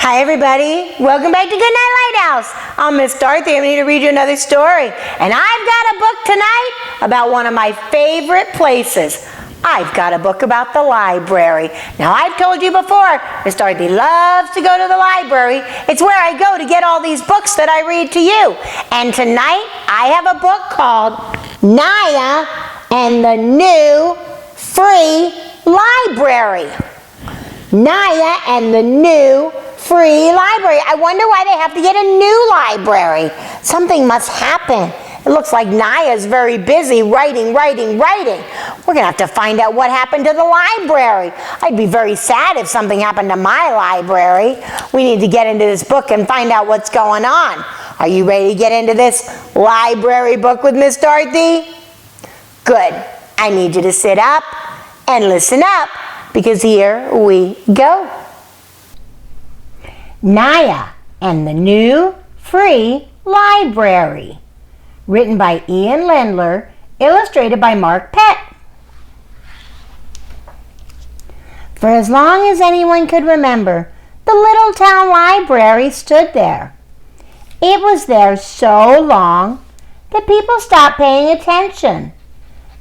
Hi everybody, welcome back to Goodnight Lighthouse. I'm Miss Dorothy. I'm here to read you another story. And I've got a book tonight about one of my favorite places. I've got a book about the library. Now I've told you before, Miss Dorothy loves to go to the library. It's where I go to get all these books that I read to you. And tonight I have a book called Naya and the New Free Library. Naya and the New Free Library. I wonder why they have to get a new library. Something must happen. It looks like Naya's very busy writing. We're going to have to find out what happened to the library. I'd be very sad if something happened to my library. We need to get into this book and find out what's going on. Are you ready to get into this library book with Miss Dorothy? Good. I need you to sit up and listen up, because here we go. Naya and the New Free Library. Written by Ian Lendler, illustrated by Mark Pett. For as long as anyone could remember, the little town library stood there. It was there so long that people stopped paying attention.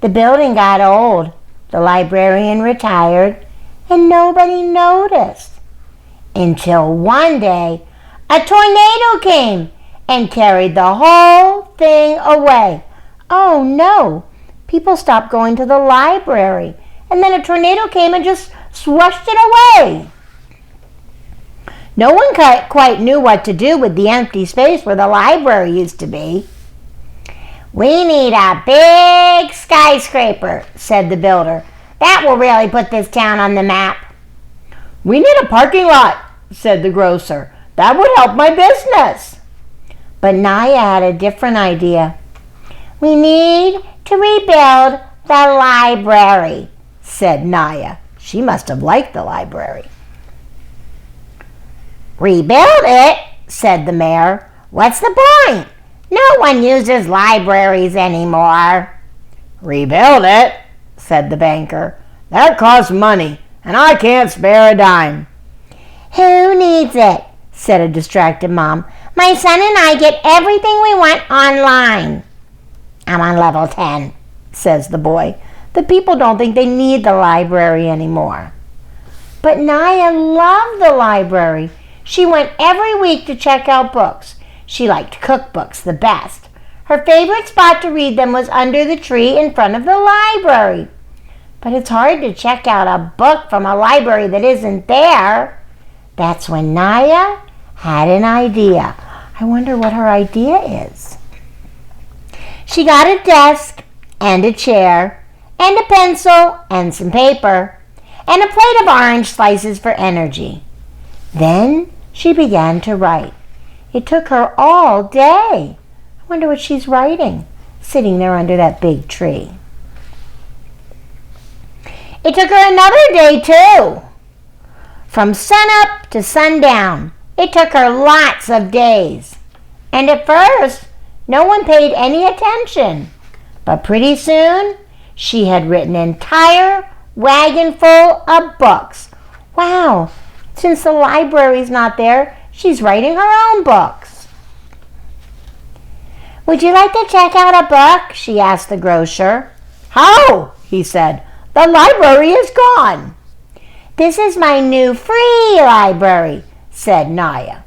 The building got old, the librarian retired, and nobody noticed. Until one day, a tornado came and carried the whole thing away. Oh no! People stopped going to the library, and then a tornado came and just swished it away. No one quite knew what to do with the empty space where the library used to be. "We need a big skyscraper," said the builder. "That will really put this town on the map." "We need a parking lot," said the grocer. "That would help my business." But Naya had a different idea. "We need to rebuild the library," said Naya. She must have liked the library. "Rebuild it?" said the mayor. "What's the point? No one uses libraries anymore." "Rebuild it?" said the banker. "That costs money, and I can't spare a dime." "Who needs it?" said a distracted mom. "My son and I get everything we want online." "I'm on level 10, says the boy. "The people don't think they need the library anymore." But Naya loved the library. She went every week to check out books. She liked cookbooks the best. Her favorite spot to read them was under the tree in front of the library. But it's hard to check out a book from a library that isn't there. That's when Naya had an idea. I wonder what her idea is. She got a desk and a chair and a pencil and some paper and a plate of orange slices for energy. Then she began to write. It took her all day. I wonder what she's writing, sitting there under that big tree. It took her another day, too. From sunup to sundown, it took her lots of days. And at first, no one paid any attention. But pretty soon, she had written an entire wagon full of books. Wow, since the library's not there, she's writing her own books. "Would you like to check out a book?" she asked the grocer. "How?" he said. "The library is gone." "This is my new free library," said Naya.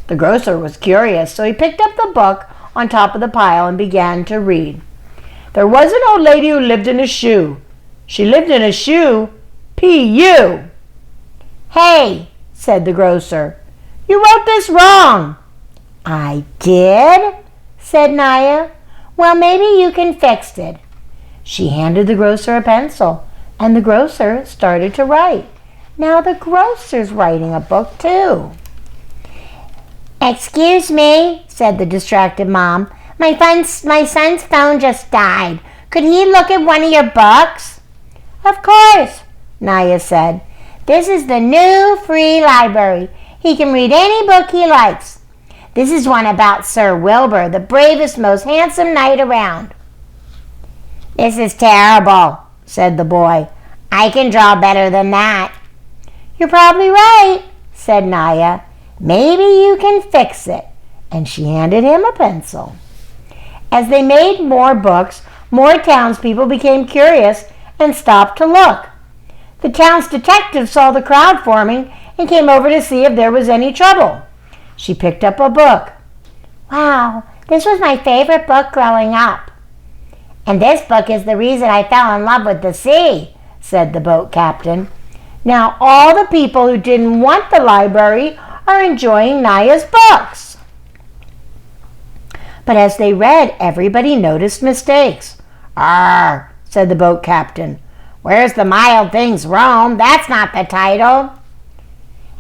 The grocer was curious, so he picked up the book on top of the pile and began to read. "There was an old lady who lived in a shoe. She lived in a shoe, P.U." "Hey," said the grocer, "you wrote this wrong." "I did?" said Naya. "Well, maybe you can fix it." She handed the grocer a pencil, and the grocer started to write. Now the grocer's writing a book, too. "Excuse me," said the distracted mom. My son's phone just died. Could he look at one of your books?" "Of course," Naya said. "This is the New Free Library. He can read any book he likes. This is one about Sir Wilbur, the bravest, most handsome knight around." "This is terrible," said the boy. "I can draw better than that." "You're probably right," said Naya. Maybe you can fix it." And she handed him a pencil. As they made more books, more townspeople became curious and stopped to look. The town's detective saw the crowd forming and came over to see if there was any trouble. She picked up a book. "Wow, this was my favorite book growing up." "And this book is the reason I fell in love with the sea," said the boat captain. Now all the people who didn't want the library are enjoying Naya's books. But as they read, everybody noticed mistakes. "Arr," said the boat captain. "Where's the mild things roam? That's not the title."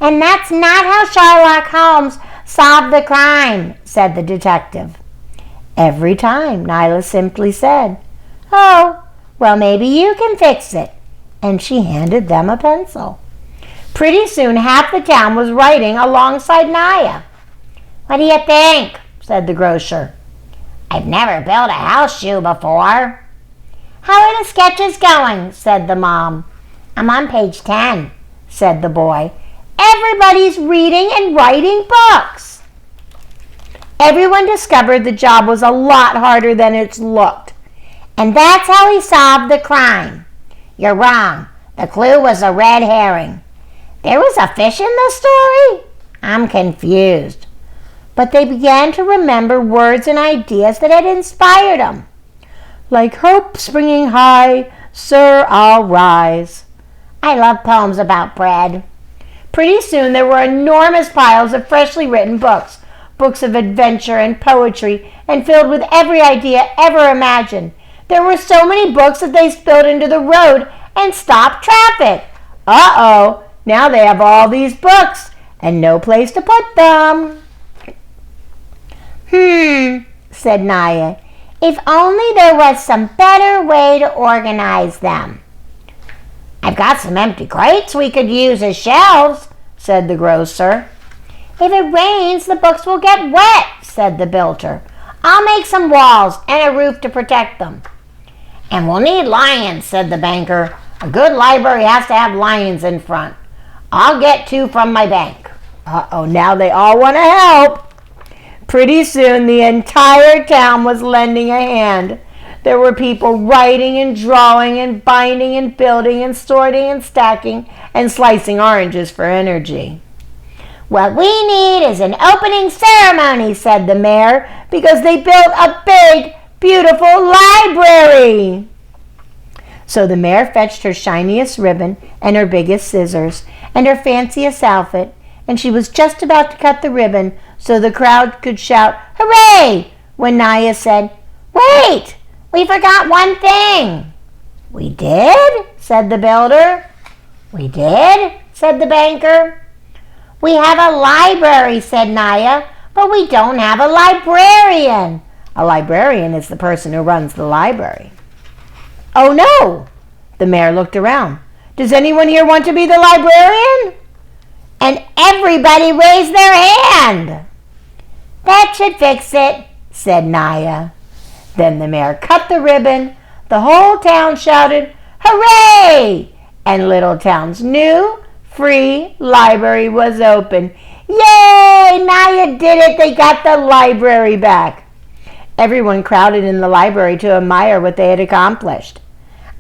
"And that's not how Sherlock Holmes solved the crime," said the detective. Every time, Nyla simply said, "Oh, well, maybe you can fix it." And she handed them a pencil. Pretty soon, half the town was writing alongside Naya. "What do you think?" said the grocer. "I've never built a horseshoe before." "How are the sketches going?" said the mom. "I'm on page 10, said the boy. Everybody's reading and writing books. Everyone discovered the job was a lot harder than it looked. And that's how he solved the crime. "You're wrong. The clue was a red herring." "There was a fish in the story?" "I'm confused." But they began to remember words and ideas that had inspired them. "Like hope springing high, sir, I'll rise." I love poems about bread. Pretty soon there were enormous piles of freshly written books, books of adventure and poetry, and filled with every idea ever imagined. There were so many books that they spilled into the road and stopped traffic. Uh-oh, now they have all these books and no place to put them. Said Naya. "If only there was some better way to organize them." "I've got some empty crates we could use as shelves," said the grocer. "If it rains, the books will get wet," said the builder. "I'll make some walls and a roof to protect them." "And we'll need lions," said the banker. "A good library has to have lions in front. I'll get 2 from my bank." Uh-oh, now they all want to help. Pretty soon the entire town was lending a hand. There were people writing and drawing and binding and building and sorting and stacking and slicing oranges for energy. "What we need is an opening ceremony," said the mayor, "because they built a big, beautiful library." So the mayor fetched her shiniest ribbon and her biggest scissors and her fanciest outfit, and she was just about to cut the ribbon so the crowd could shout, "Hooray!" when Naya said, "Wait! We forgot one thing." "We did?" said the builder. "We did?" said the banker. "We have a library," said Naya, "but we don't have a librarian." A librarian is the person who runs the library. "Oh no!" The mayor looked around. "Does anyone here want to be the librarian?" And everybody raised their hand. "That should fix it," said Naya. Then the mayor cut the ribbon. The whole town shouted, "Hooray!" And Littletown's new, free library was open. Yay! Naya did it! They got the library back. Everyone crowded in the library to admire what they had accomplished.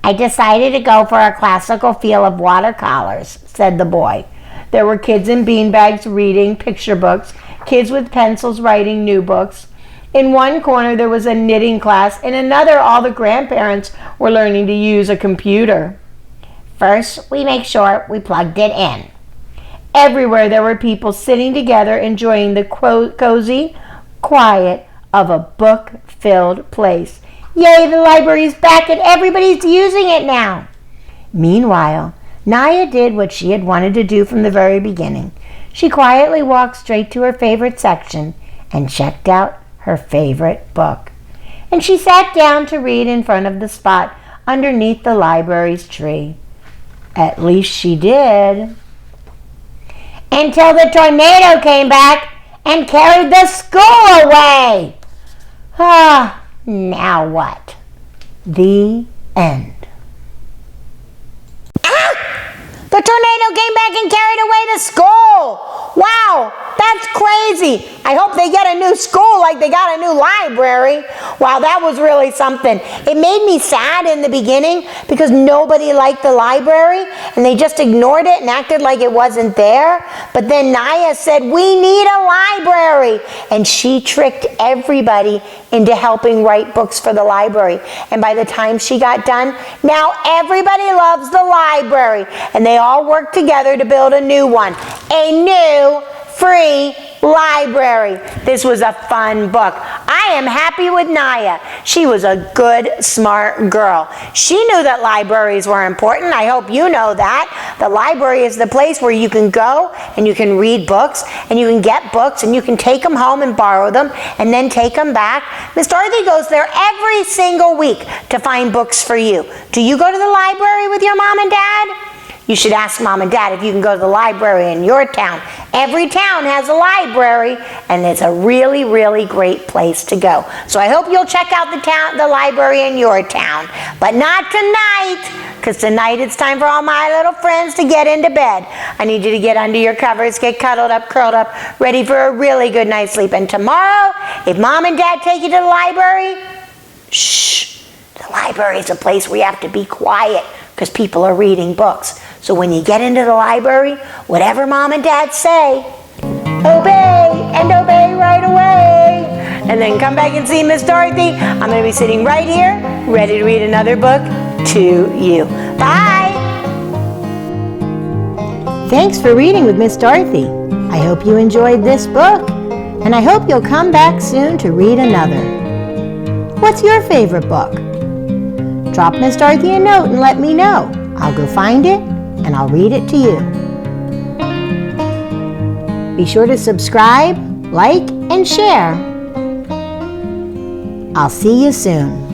"I decided to go for a classical feel of watercolors," said the boy. There were kids in beanbags reading picture books, kids with pencils writing new books. In one corner there was a knitting class, in another all the grandparents were learning to use a computer. "First, we make sure we plugged it in." Everywhere there were people sitting together enjoying the cozy quiet of a book-filled place. Yay, the library's back and everybody's using it now. Meanwhile, Naya did what she had wanted to do from the very beginning. She quietly walked straight to her favorite section and checked out her favorite book. And she sat down to read in front of the spot underneath the library's tree. At least she did. Until the tornado came back and carried the school away. Now what? The end. The tornado came back and carried away the school. Wow, That's crazy. I hope they get a new school like they got a new library. Wow, that was really something. It made me sad in the beginning because nobody liked the library and they just ignored it and acted like it wasn't there. But then Naya said, we need a library. And she tricked everybody into helping write books for the library. And by the time she got done, now everybody loves the library. And they all work together to build a new one. A new free library. This was a fun book. I am happy with Naya. She was a good, smart girl. She knew that libraries were important. I hope you know that. The library is the place where you can go and you can read books and you can get books and you can take them home and borrow them and then take them back. Miss Dorothy goes there every single week to find books for you. Do you go to the library with your mom and dad? You should ask Mom and Dad if you can go to the library in your town. Every town has a library, and it's a really, really great place to go. So I hope you'll check out the library in your town. But not tonight, because tonight it's time for all my little friends to get into bed. I need you to get under your covers, get cuddled up, curled up, ready for a really good night's sleep. And tomorrow, if Mom and Dad take you to the library, shh, the library is a place where you have to be quiet because people are reading books. So when you get into the library, whatever Mom and Dad say, obey and obey right away. And then come back and see Miss Dorothy. I'm going to be sitting right here, ready to read another book to you. Bye. Thanks for reading with Miss Dorothy. I hope you enjoyed this book, and I hope you'll come back soon to read another. What's your favorite book? Drop Miss Dorothy a note and let me know. I'll go find it and I'll read it to you. Be sure to subscribe, like, and share. I'll see you soon.